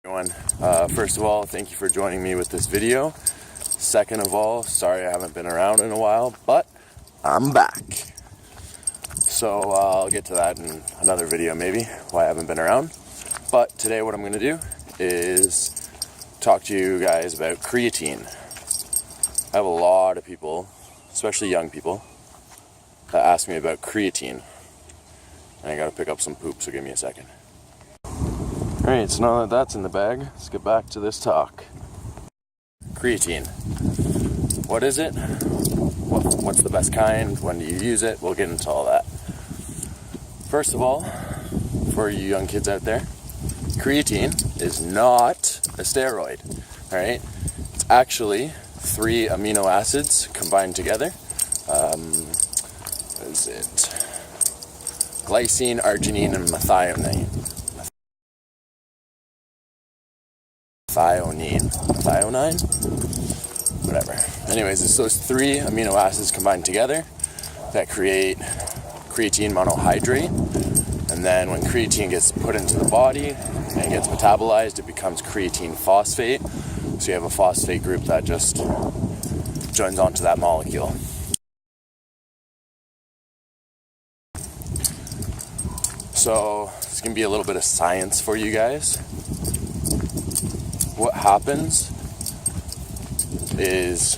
Everyone, first of all, thank you for joining me with this video. Second of all, sorry I haven't been around in a while, but I'm back. So I'll get to that in another video maybe, why I haven't been around. But today what I'm going to do is talk to you guys about creatine. I have a lot of people, especially young people, that ask me about creatine. And I gotta pick up some poop, so give me a second. Alright, so now that that's in the bag, let's get back to this talk. Creatine. What is it? What's the best kind? When do you use it? We'll get into all that. First of all, for you young kids out there, creatine is not a steroid. Alright? It's actually 3 amino acids combined together. What is it? Glycine, arginine, and methionine. Methionine? Whatever. Anyways, it's those 3 amino acids combined together that create creatine monohydrate. And then when creatine gets put into the body and gets metabolized, it becomes creatine phosphate. So you have a phosphate group that just joins onto that molecule. So it's going to be a little bit of science for you guys. What happens is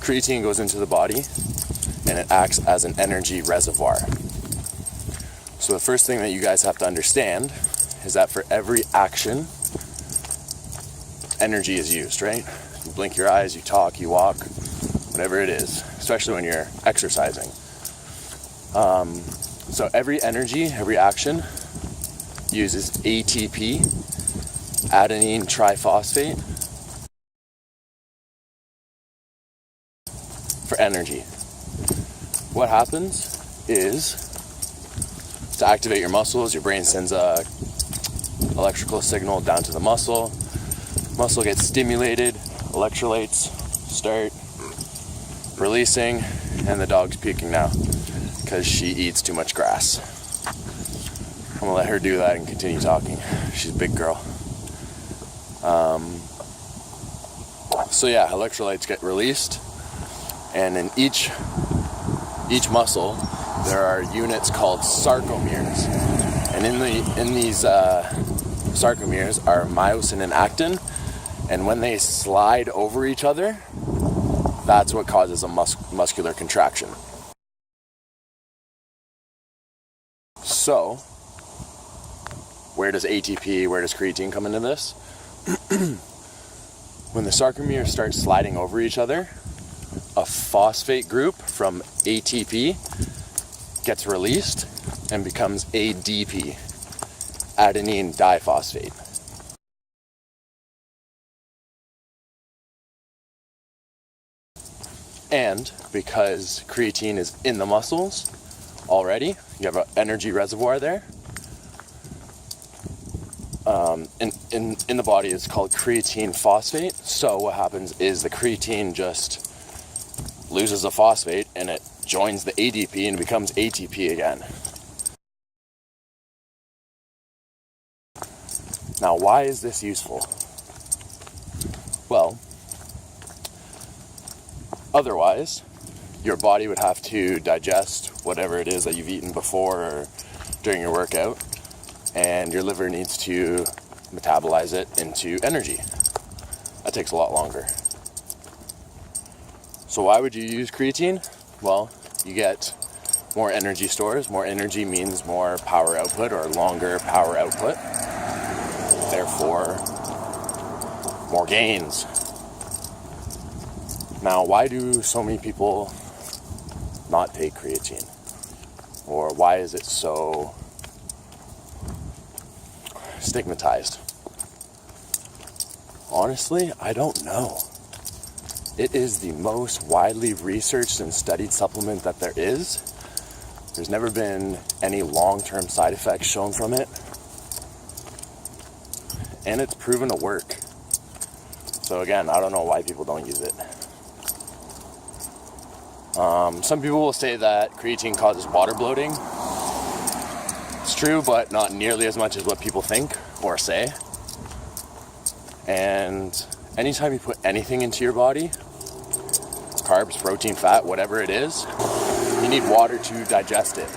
creatine goes into the body and it acts as an energy reservoir. So the first thing that you guys have to understand is that for every action, energy is used, right? You blink your eyes, you talk, you walk, whatever it is, especially when you're exercising. So every action uses ATP, adenine triphosphate, for energy. What happens is, to activate your muscles, your brain sends a electrical signal down to the muscle. Muscle gets stimulated, electrolytes start releasing, and the dog's puking now because she eats too much grass. I'm gonna let her do that and continue talking. She's a big girl. So yeah, electrolytes get released, and in each muscle there are units called sarcomeres, and in these sarcomeres are myosin and actin, and when they slide over each other, that's what causes a muscular contraction. So where does ATP, where does creatine come into this? When the sarcomeres start sliding over each other, a phosphate group from ATP gets released and becomes ADP, adenine diphosphate. And because creatine is in the muscles already, you have an energy reservoir there. In the body it's called creatine phosphate. So what happens is the creatine just loses the phosphate and it joins the ADP and becomes ATP again. Now, why is this useful? Well, otherwise your body would have to digest whatever it is that you've eaten before or during your workout, and your liver needs to metabolize it into energy. That takes a lot longer. So why would you use creatine? Well, you get more energy stores. More energy means more power output or longer power output. Therefore, more gains. Now, why do so many people not take creatine? Or why is it so stigmatized? Honestly, I don't know. It is the most widely researched and studied supplement that there is. There's never been any long-term side effects shown from it. And it's proven to work. So again, I don't know why people don't use it. Some people will say that creatine causes water bloating. It's true, but not nearly as much as what people think or say. And anytime you put anything into your body, carbs, protein, fat, whatever it is, you need water to digest it.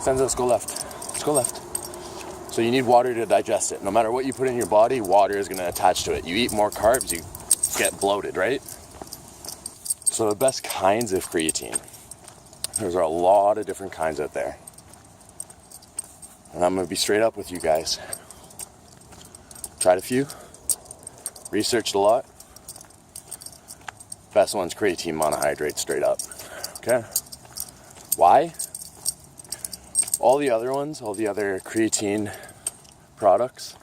Senza, let's go left. Let's go left. So you need water to digest it. No matter what you put in your body, water is going to attach to it. You eat more carbs, you get bloated, right? So the best kinds of creatine, there's a lot of different kinds out there. And I'm going to be straight up with you guys. Tried a few, researched a lot. Best one's creatine monohydrate, straight up. Okay? Why? All the other ones, all the other creatine products,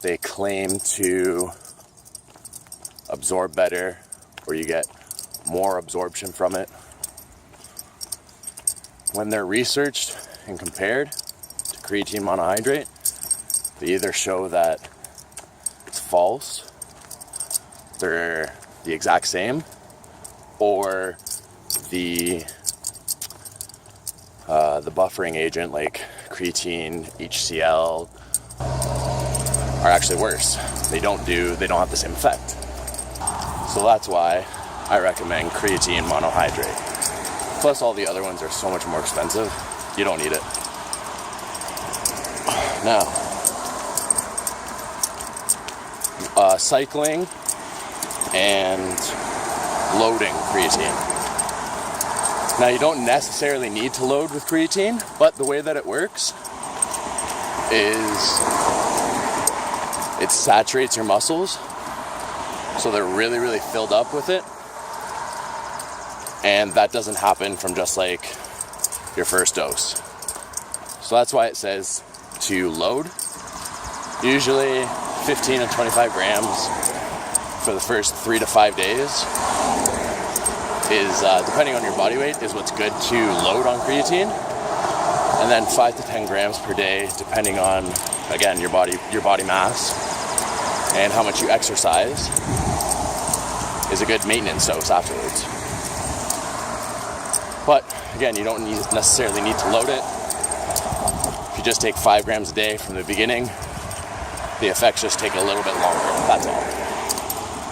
they claim to absorb better, or you get more absorption from it. When they're researched and compared to creatine monohydrate, they either show that it's false, they're the exact same, or the buffering agent like creatine, HCl are actually worse. They don't have the same effect. So that's why I recommend creatine monohydrate. Plus all the other ones are so much more expensive, you don't need it. Now, cycling and loading creatine. Now you don't necessarily need to load with creatine, but the way that it works is it saturates your muscles so they're really, really filled up with it. And that doesn't happen from just like your first dose. So that's why it says to load. Usually 15 and 25 grams for the first 3 to 5 days is, depending on your body weight, is what's good to load on creatine. And then 5 to 10 grams per day, depending on, again, your body mass and how much you exercise, is a good maintenance dose afterwards. But again, you don't necessarily need to load it. If you just take 5 grams a day from the beginning, the effects just take a little bit longer, that's all.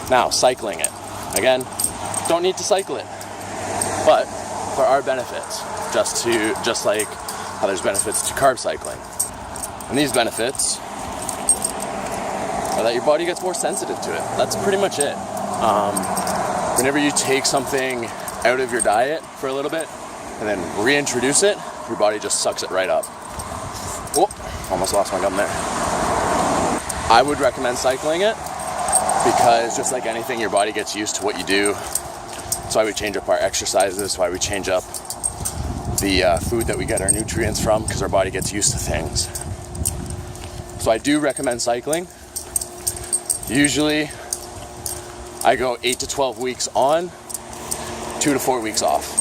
Now, cycling it. Again, don't need to cycle it, but there are benefits, just like how there's benefits to carb cycling. And these benefits are that your body gets more sensitive to it. That's pretty much it. Whenever you take something out of your diet for a little bit and then reintroduce it, your body just sucks it right up. Oh, almost lost my gum there. I would recommend cycling it because just like anything, your body gets used to what you do. That's why we change up our exercises, that's why we change up the food that we get our nutrients from, because our body gets used to things. So I do recommend cycling. Usually I go 8 to 12 weeks on, 2 to 4 weeks off.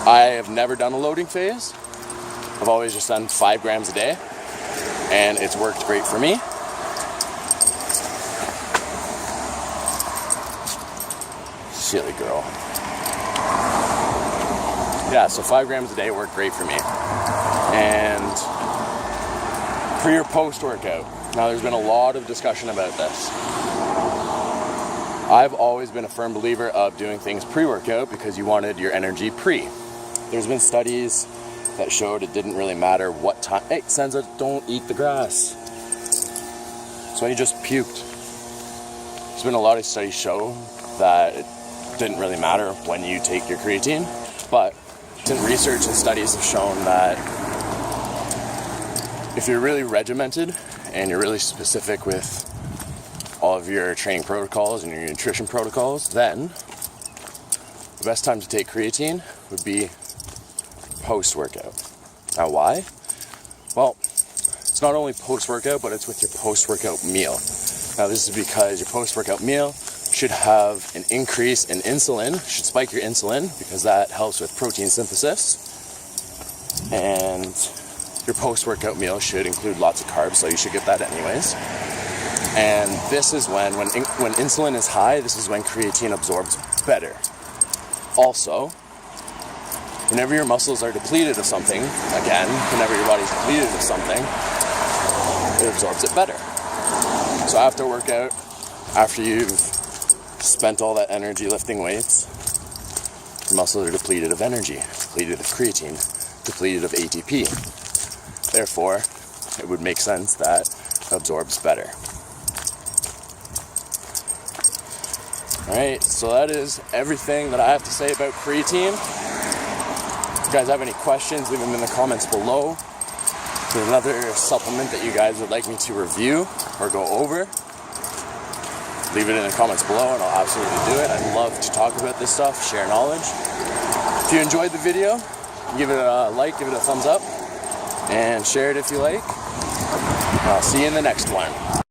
I have never done a loading phase. I've always just done 5 grams a day, and it's worked great for me. Silly girl. Yeah, so 5 grams a day worked great for me. And pre or post workout. Now there's been a lot of discussion about this. I've always been a firm believer of doing things pre-workout because you wanted your energy pre. There's been studies that showed it didn't really matter what time. Hey, Senza, don't eat the grass. So he just puked. There's been a lot of studies show that it didn't really matter when you take your creatine, but research and studies have shown that if you're really regimented and you're really specific with all of your training protocols and your nutrition protocols, then the best time to take creatine would be post-workout. Now why? Well, it's not only post-workout, but it's with your post-workout meal. Now this is because your post-workout meal should have an increase in insulin, should spike your insulin because that helps with protein synthesis. And your post-workout meal should include lots of carbs, so you should get that anyways. And this is when insulin is high, this is when creatine absorbs better. Also, whenever your muscles are depleted of something, again, whenever your body's depleted of something, it absorbs it better. So after workout, after you've spent all that energy lifting weights, your muscles are depleted of energy, depleted of creatine, depleted of ATP. Therefore, it would make sense that it absorbs better. Alright, so that is everything that I have to say about creatine. If you guys have any questions, leave them in the comments below. If there's another supplement that you guys would like me to review or go over, leave it in the comments below and I'll absolutely do it. I love to talk about this stuff, share knowledge. If you enjoyed the video, give it a like, give it a thumbs up, and share it if you like. I'll see you in the next one.